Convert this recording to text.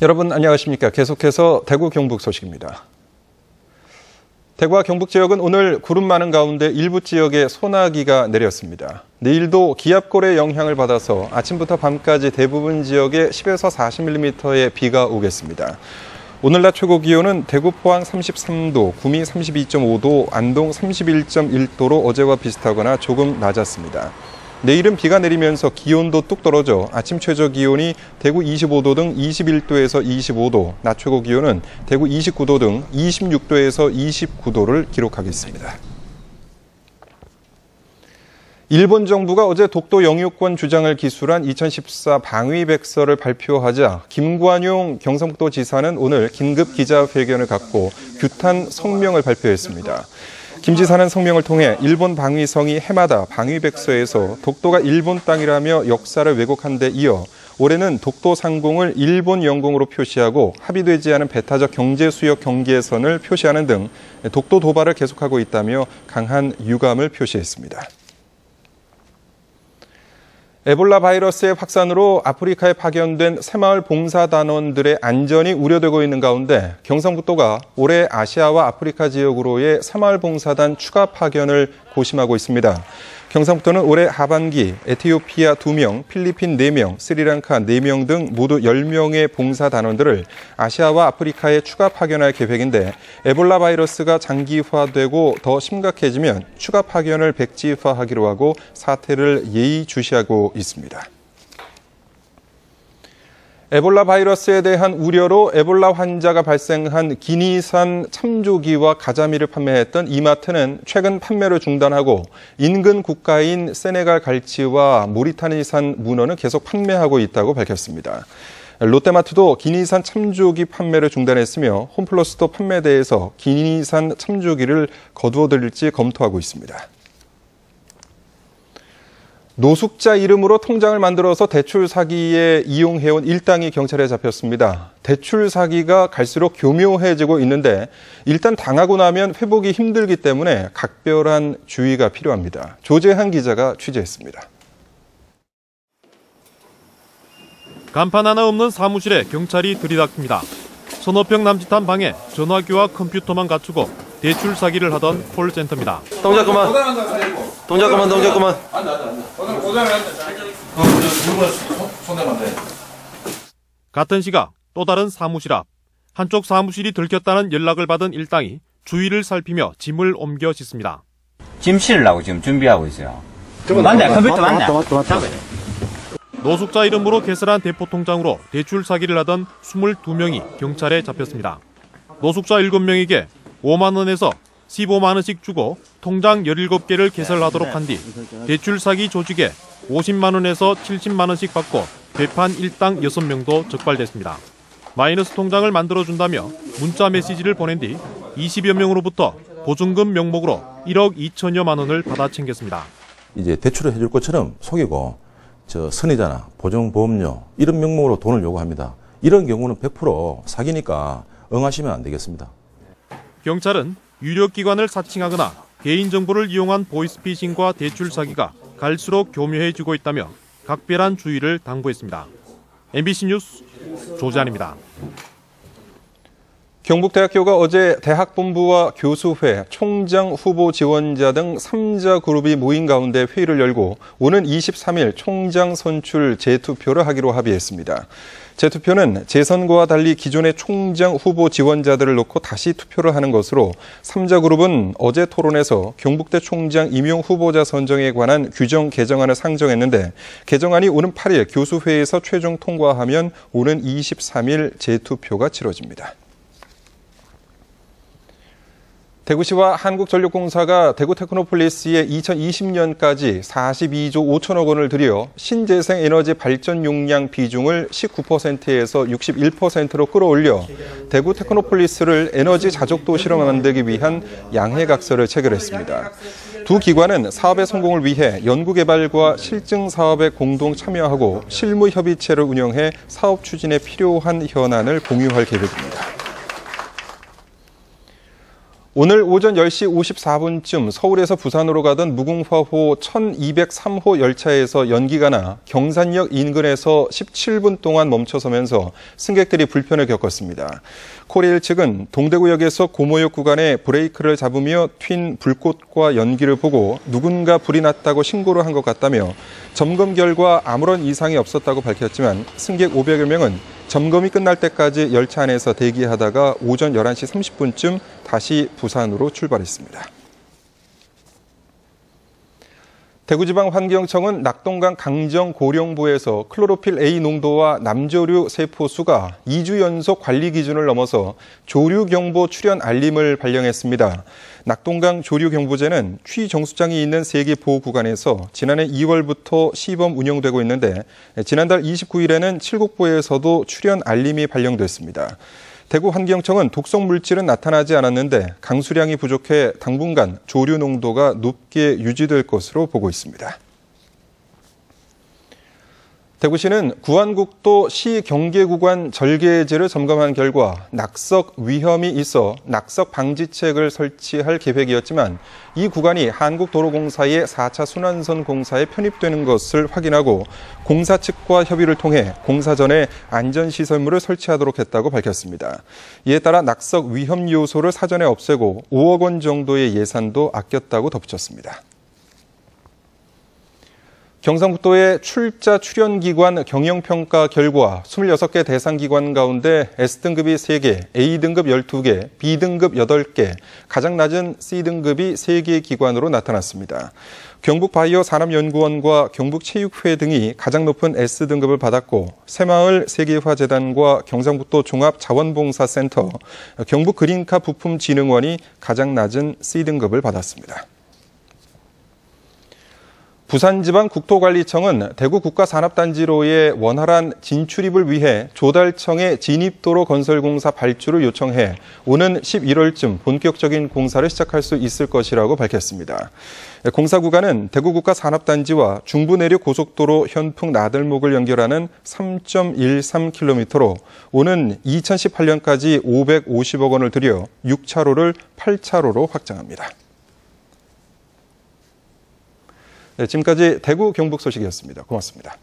여러분 안녕하십니까. 계속해서 대구 경북 소식입니다. 대구와 경북 지역은 오늘 구름 많은 가운데 일부 지역에 소나기가 내렸습니다. 내일도 기압골의 영향을 받아서 아침부터 밤까지 대부분 지역에 10에서 40mm의 비가 오겠습니다. 오늘 낮 최고 기온은 대구 포항 33도, 구미 32.5도, 안동 31.1도로 어제와 비슷하거나 조금 낮았습니다. 내일은 비가 내리면서 기온도 뚝 떨어져 아침 최저 기온이 대구 25도 등 21도에서 25도, 낮 최고 기온은 대구 29도 등 26도에서 29도를 기록하겠습니다. 일본 정부가 어제 독도 영유권 주장을 기술한 2014 방위백서를 발표하자 김관용 경상북도지사는 오늘 긴급 기자회견을 갖고 규탄 성명을 발표했습니다. 김 지사는 성명을 통해 일본 방위성이 해마다 방위백서에서 독도가 일본 땅이라며 역사를 왜곡한 데 이어 올해는 독도 상공을 일본 영공으로 표시하고 합의되지 않은 배타적 경제수역 경계선을 표시하는 등 독도 도발을 계속하고 있다며 강한 유감을 표시했습니다. 에볼라 바이러스의 확산으로 아프리카에 파견된 새마을 봉사단원들의 안전이 우려되고 있는 가운데 경상북도가 올해 아시아와 아프리카 지역으로의 새마을 봉사단 추가 파견을 고심하고 있습니다. 경상북도는 올해 하반기 에티오피아 2명, 필리핀 4명, 스리랑카 4명 등 모두 10명의 봉사단원들을 아시아와 아프리카에 추가 파견할 계획인데 에볼라 바이러스가 장기화되고 더 심각해지면 추가 파견을 백지화하기로 하고 사태를 예의주시하고 있습니다. 에볼라 바이러스에 대한 우려로 에볼라 환자가 발생한 기니산 참조기와 가자미를 판매했던 이마트는 최근 판매를 중단하고 인근 국가인 세네갈 갈치와 모리타니산 문어는 계속 판매하고 있다고 밝혔습니다. 롯데마트도 기니산 참조기 판매를 중단했으며 홈플러스도 판매대에서 기니산 참조기를 거두어들일지 검토하고 있습니다. 노숙자 이름으로 통장을 만들어서 대출 사기에 이용해온 일당이 경찰에 잡혔습니다. 대출 사기가 갈수록 교묘해지고 있는데 일단 당하고 나면 회복이 힘들기 때문에 각별한 주의가 필요합니다. 조재한 기자가 취재했습니다. 간판 하나 없는 사무실에 경찰이 들이닥칩니다. 서너 평 남짓한 방에 전화기와 컴퓨터만 갖추고 대출 사기를 하던 콜센터입니다. 동작 그만. 동작 그만. 동작 그만. 같은 시각 또 다른 사무실 앞. 한쪽 사무실이 들켰다는 연락을 받은 일당이 주위를 살피며 짐을 옮겨 싣습니다. 짐 실으려고 지금 준비하고 있어요. 맞네, 컴퓨터 맞네. 노숙자 이름으로 개설한 대포통장으로 대출 사기를 하던 22명이 경찰에 잡혔습니다. 노숙자 7명에게 5만 원에서 15만 원씩 주고 통장 17개를 개설하도록 한 뒤 대출 사기 조직에 50만 원에서 70만 원씩 받고 배판 일당 6명도 적발됐습니다. 마이너스 통장을 만들어준다며 문자 메시지를 보낸 뒤 20여 명으로부터 보증금 명목으로 1억 2천여만 원을 받아 챙겼습니다. 이제 대출을 해줄 것처럼 속이고 선이자나 보증보험료 이런 명목으로 돈을 요구합니다. 이런 경우는 100% 사기니까 응하시면 안 되겠습니다. 경찰은 유력기관을 사칭하거나 개인정보를 이용한 보이스피싱과 대출 사기가 갈수록 교묘해지고 있다며 각별한 주의를 당부했습니다. MBC 뉴스 조재한입니다. 경북대학교가 어제 대학본부와 교수회, 총장 후보 지원자 등 3자 그룹이 모인 가운데 회의를 열고 오는 23일 총장 선출 재투표를 하기로 합의했습니다. 재투표는 재선거와 달리 기존의 총장 후보 지원자들을 놓고 다시 투표를 하는 것으로 3자 그룹은 어제 토론에서 경북대 총장 임용 후보자 선정에 관한 규정 개정안을 상정했는데 개정안이 오는 8일 교수회에서 최종 통과하면 오는 23일 재투표가 치러집니다. 대구시와 한국전력공사가 대구테크노폴리스에 2020년까지 42조 5천억 원을 들여 신재생 에너지 발전 용량 비중을 19%에서 61%로 끌어올려 대구테크노폴리스를 에너지 자족도시로 만들기 위한 양해각서를 체결했습니다. 두 기관은 사업의 성공을 위해 연구개발과 실증 사업에 공동 참여하고 실무협의체를 운영해 사업 추진에 필요한 현안을 공유할 계획입니다. 오늘 오전 10시 54분쯤 서울에서 부산으로 가던 무궁화호 1203호 열차에서 연기가 나 경산역 인근에서 17분 동안 멈춰서면서 승객들이 불편을 겪었습니다. 코레일 측은 동대구역에서 고모역 구간에 브레이크를 잡으며 튄 불꽃과 연기를 보고 누군가 불이 났다고 신고를 한 것 같다며 점검 결과 아무런 이상이 없었다고 밝혔지만 승객 500여 명은 점검이 끝날 때까지 열차 안에서 대기하다가 오전 11시 30분쯤 다시 부산으로 출발했습니다. 대구지방환경청은 낙동강 강정 고령부에서 클로로필 A 농도와 남조류 세포 수가 2주 연속 관리 기준을 넘어서 조류경보 출현 알림을 발령했습니다. 낙동강 조류경보제는 취정수장이 있는 3개 보호구간에서 지난해 2월부터 시범 운영되고 있는데 지난달 29일에는 칠곡보에서도 출현 알림이 발령됐습니다. 대구환경청은 독성 물질은 나타나지 않았는데 강수량이 부족해 당분간 조류 농도가 높게 유지될 것으로 보고 있습니다. 대구시는 구안국도 시 경계구간 절개지를 점검한 결과 낙석 위험이 있어 낙석 방지책을 설치할 계획이었지만 이 구간이 한국도로공사의 4차 순환선 공사에 편입되는 것을 확인하고 공사 측과 협의를 통해 공사 전에 안전시설물을 설치하도록 했다고 밝혔습니다. 이에 따라 낙석 위험 요소를 사전에 없애고 5억 원 정도의 예산도 아꼈다고 덧붙였습니다. 경상북도의 출자 출연기관 경영평가 결과 26개 대상기관 가운데 S등급이 3개, A등급 12개, B등급 8개, 가장 낮은 C등급이 3개 기관으로 나타났습니다. 경북바이오산업연구원과 경북체육회 등이 가장 높은 S등급을 받았고 새마을 세계화재단과 경상북도 종합자원봉사센터, 경북그린카 부품진흥원이 가장 낮은 C등급을 받았습니다. 부산지방국토관리청은 대구 국가산업단지로의 원활한 진출입을 위해 조달청에 진입도로 건설공사 발주를 요청해 오는 11월쯤 본격적인 공사를 시작할 수 있을 것이라고 밝혔습니다. 공사 구간은 대구 국가산업단지와 중부내륙고속도로 현풍 나들목을 연결하는 3.13km로 오는 2018년까지 550억 원을 들여 6차로를 8차로로 확장합니다. 네, 지금까지 대구 경북 소식이었습니다. 고맙습니다.